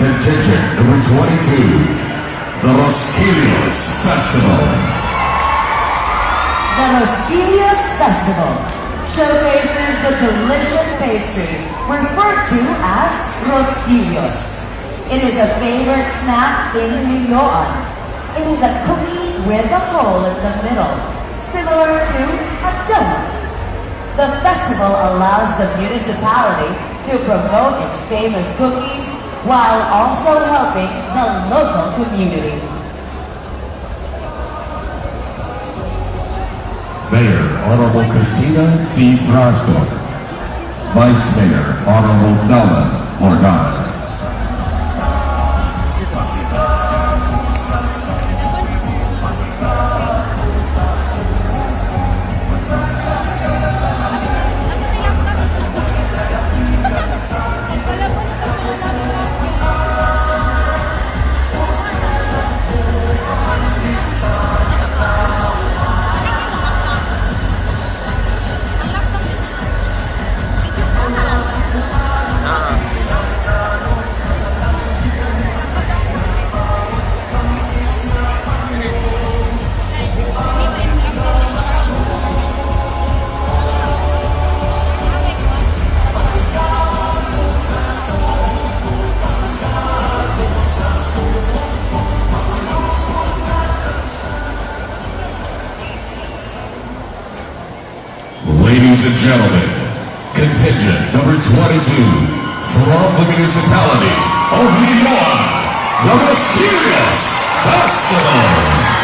Contingent number 22, the Rosquillos Festival. The Rosquillos Festival showcases the delicious pastry referred to as rosquillos. It is a favorite snack in Liloan. It is a cookie with a hole in the middle, similar to a donut. The festival allows the municipality to promote its famous cookies while also helping the local community. Mayor Honorable Cristina C. Frasco. Vice Mayor Honorable Bella Morgana. Ladies and gentlemen, contingent number 22 from the municipality of Liloan, the Rosquillos Festival.